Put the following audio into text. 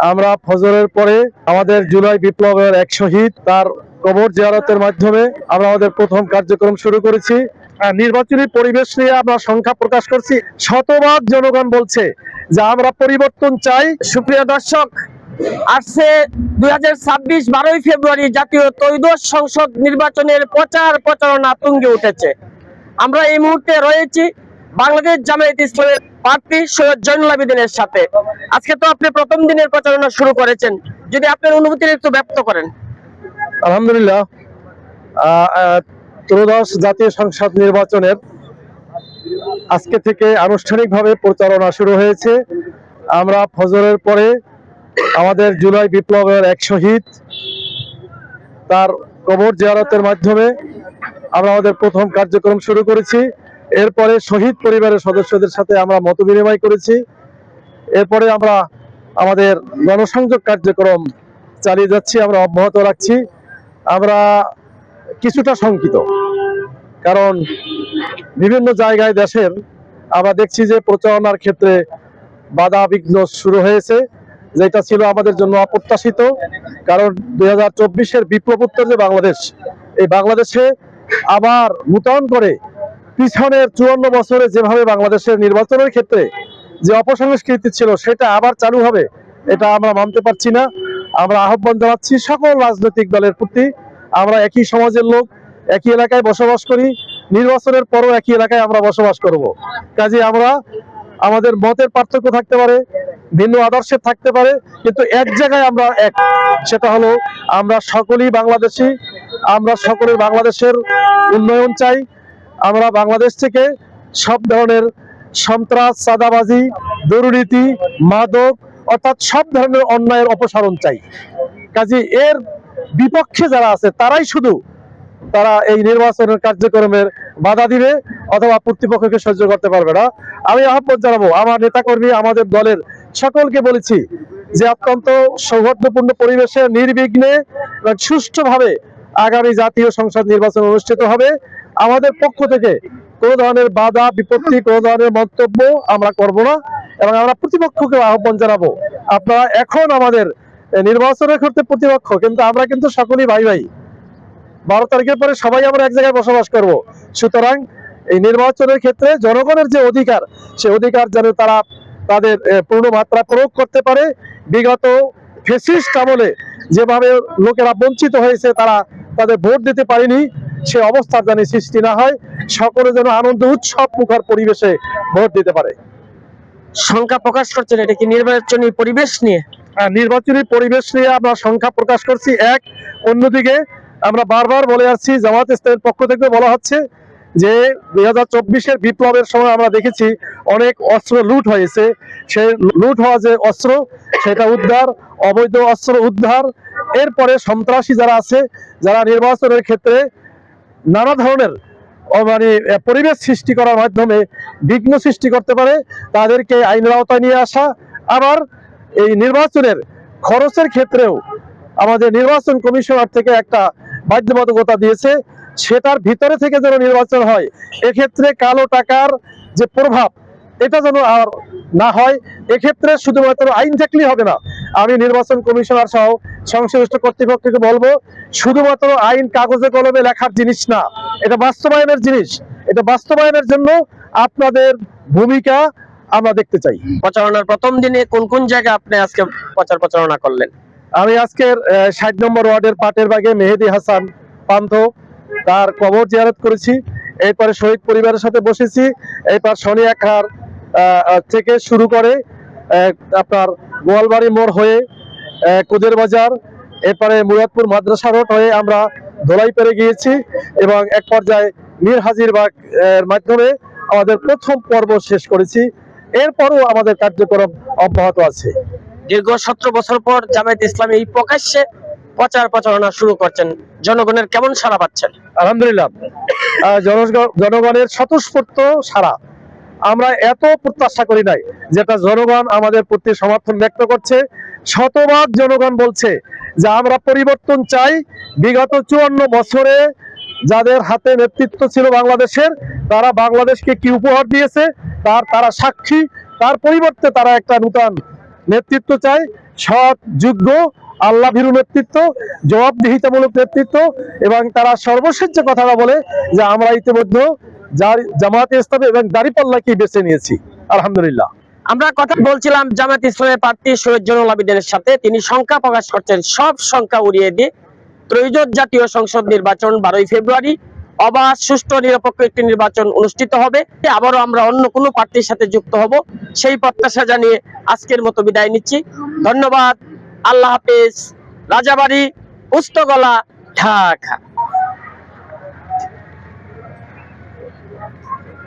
আমরা ফজরের পরে আমাদের জুলাই বিপ্লবের এক শহীদ তার কবর জিয়ারতের মাধ্যমে আমরা আমাদের প্রথম কার্যক্রম শুরু করেছি। নির্বাচনী পরিবেশ নিয়ে আমরা সংখ্যা প্রকাশ করছি। শতভাগ জনগণ বলছে যে আমরা পরিবর্তন চাই। সুপ্রিয় দর্শক, আসছে 2026 12ই ফেব্রুয়ারি জাতীয় ত্রয়োদশ সংসদ নির্বাচনের প্রচারণা তুঙ্গে উঠেছে। আমরা এই মুহূর্তে রয়েছি বাংলাদেশ জামায়াত ইসলামের প্রার্থী সৈয়দ জয়নুল আবেদিনের সাথে। আজকে তো আপনি প্রথম দিনের প্রচারণা শুরু করেছেন, যদি আপনার অনুভূতি একটু ব্যক্ত করেন। আলহামদুলিল্লাহ, ত্রয়োদশ জাতীয় সংসদ নির্বাচনের আজকে থেকে আনুষ্ঠানিকভাবে প্রচারণা শুরু হয়েছে। আমরা ফজরের পরে আমাদের জুলাই বিপ্লবের এক শহীদ তার কবর জিয়ারতের মাধ্যমে আমরা আমাদের প্রথম কার্যক্রম শুরু করেছি। এরপরে শহীদ পরিবারের সদস্যদের সাথে আমরা মত বিনিময় করেছি। এরপরে আমরা আমাদের গণসংযোগ কার্যক্রম চালিয়ে যাচ্ছি, আমরা অব্যাহত রাখছি। আমরা কিছুটা শঙ্কিত, কারণ বিভিন্ন জায়গায় দেশের আমরা দেখছি যে প্রচারণার ক্ষেত্রে বাধা বিঘ্ন শুরু হয়েছে, যেটা ছিল আমাদের জন্য অপ্রত্যাশিত। কারণ 2024-এর বিপ্লবোত্তর যে বাংলাদেশ, এই বাংলাদেশে আবার নূতন করে পিছনের 54 বছরে যেভাবে বাংলাদেশের নির্বাচনের ক্ষেত্রে যে অপসংস্কৃতি ছিল সেটা আবার চালু হবে, এটা আমরা মানতে পারছি না। আমরা আহ্বান জানাচ্ছি সকল রাজনৈতিক দলের প্রতি, আমরা একই সমাজের লোক, একই এলাকায় বসবাস করি, নির্বাচনের পরও একই এলাকায় আমরা বসবাস করব। কাজে আমরা আমাদের মতের পার্থক্য থাকতে পারে, ভিন্ন আদর্শের থাকতে পারে, কিন্তু এক জায়গায় আমরা এক, সেটা হলো আমরা সকলেই বাংলাদেশি। আমরা সকলের বাংলাদেশের উন্নয়ন চাই। আমরা বাংলাদেশ থেকে সব ধরনের সন্ত্রাস, চাঁদাবাজি, দুর্নীতি, মাদক অর্থাৎ সব ধরনের অন্যায়ের অপসারণ চাই। কাজে এর বিপক্ষে যারা আছে তারা এই নির্বাচনের কার্যক্রমের বাধা দিবে অথবা কর্তৃপক্ষকে সহ্য করতে পারবে না। আমি আহ্বান জানাবো আমার নেতাকর্মী, আমাদের দলের সকলকে বলেছি যে অত্যন্ত সৌহার্দ্যপূর্ণ পরিবেশে নির্বিঘ্নে এবং সুষ্ঠুভাবে আগামী জাতীয় সংসদ নির্বাচন অনুষ্ঠিত হবে। আমাদের পক্ষ থেকে কোনো ধরনের বাধা বিপত্তি, কোনো ধরনের মন্তব্য আমরা করব না, এবং আমরা প্রতিপক্ষকে আহ্বান জানাবো আপনারা এখন আমাদের নির্বাচনের ক্ষেত্রে প্রতিপক্ষ, কিন্তু আমরা কিন্তু সকলেই ভাই ভাই। 12 তারিখের পরে সবাই আমরা এক জায়গায় বসবাস করব। সুতরাং এই নির্বাচনের ক্ষেত্রে জনগণের যে অধিকার, সে অধিকার যেন তারা তাদের পূর্ণ মাত্রা প্রয়োগ করতে পারে। বিগত ফ্যাসিস্ট আমলে যেভাবে লোকেরা বঞ্চিত হয়েছে, তারা তাদের ভোট দিতে পারেনি, সে অবস্থার যেন সৃষ্টি না হয়, সকলে যেন আনন্দ উৎসব মুখর পরিবেশে ভোট দিতে পারে। সংখ্যা প্রকাশ করছেন, এটা কি নির্বাচনী পরিবেশ নিয়ে? নির্বাচনী পরিবেশ নিয়ে আমরা সংখ্যা প্রকাশ করছি এক। অন্যদিকে আমরা বারবার বলে আসছি, জামায়াত ইসলামের পক্ষ থেকে বলা হচ্ছে যে 2024-এর বিপ্লবের সময় আমরা দেখেছি অনেক অস্ত্র লুট হয়েছে। সেই লুট হওয়া যে অস্ত্র, সেটা উদ্ধার, অবৈধ অস্ত্র উদ্ধার। এরপরে সন্ত্রাসী যারা আছে, যারা নির্বাচনের ক্ষেত্রে নানা ধরনের মানে পরিবেশ সৃষ্টি করার মাধ্যমে বিঘ্ন সৃষ্টি করতে পারে, তাদেরকে আইনের আওতায় নিয়ে আসা। আবার এই নির্বাচনের খরচের ক্ষেত্রেও আমাদের নির্বাচন কমিশনার থেকে একটা বাধ্যবাধকতা দিয়েছে, সেটার ভিতরে থেকে যেন নির্বাচন হয়। এক্ষেত্রে কালো টাকার যে প্রভাব, এটা যেন আর না হয়। এক্ষেত্রে শুধুমাত্র আইন থাকলেই হবে না। আমি নির্বাচন কমিশনার সহ সংশ্লিষ্ট কর্তৃপক্ষকে বলবো, শুধুমাত্র আইন কাগজে কলমে লেখার জিনিস না, এটা বাস্তবায়নের জিনিস। এটা বাস্তবায়নের জন্য আপনাদের ভূমিকা আমরা দেখতে চাই। প্রচারণার প্রথম দিনে কোন কোন জায়গায় আপনি আজকে প্রচারণা করলেন? আমি আজকের 60 নম্বর ওয়ার্ডের পাটের বাগে মেহেদি হাসান পান্থ, তার কবর জিয়ারত করেছি। এরপরে শহীদ পরিবারের সাথে বসেছি। এরপর শনিয়াখার থেকে শুরু করে আপনার গোয়ালবাড়ি মোড় হয়ে কুদের বাজার, এরপরে মুরাদপুর মাদ্রাসা রোড হয়ে আমরা ধোলাই পেরে গিয়েছি, এবং এক পর্যায়ে মীর হাজিরবাগ এর মাধ্যমে আমাদের প্রথম পর্ব শেষ করেছি। এরপরও আমাদের কার্যক্রম অব্যাহত আছে। দীর্ঘ 17 বছর পর জামায়াত ইসলামী এই প্রকাশ্যে প্রচারণা শুরু করছেন, জনগণের কেমন সাড়া পাচ্ছেন? আলহামদুলিল্লাহ, জনগণের স্বতঃস্ফূর্ত সাড়া। আমরা এত প্রত্যাশা করি নাই, যেটা জনগণ আমাদের প্রতি সমর্থন ব্যক্ত করছে। শতভাগ জনগণ বলছে যে আমরা পরিবর্তন চাই। বিগত 54 বছরে যাদের হাতে নেতৃত্ব ছিল বাংলাদেশের, তারা বাংলাদেশকে কি উপহার দিয়েছে তারা সাক্ষী। তার পরিবর্তে তারা একটা নূতন নেতৃত্ব চাই, সৎ, যোগ্য, আল্লাহ ভীরু নেতৃত্ব, জবাবদিহিতামূলক নেতৃত্ব। এবং তারা সর্বশেষ যে কথাটা বলে যে আমরা ইতিমধ্যে জামায়াতে ইসলামী এবং দাঁড়িপাল্লাকেই বেছে নিয়েছি, আলহামদুলিল্লাহ। আমরা কথা বলছিলাম জামায়াত ইসলামের প্রার্থী শহীদ জয়নুল আবেদিনের সাথে। তিনি সংখ্যা প্রকাশ করছেন, সব সংখ্যা উড়িয়ে দিয়ে ত্রয়োদশ জাতীয় সংসদ নির্বাচন 12ই ফেব্রুয়ারি অবাধ, সুষ্ঠু, নিরপেক্ষ একটি নির্বাচন অনুষ্ঠিত হবে। আবারও আমরা অন্য কোনো প্রার্থীর সাথে যুক্ত হব, সেই প্রত্যাশা জানিয়ে আজকের মতো বিদায় নিচ্ছি। ধন্যবাদ। আল্লাহ হাফেজ। রাজাবাড়ি, পুস্তকলা, ঢাকা।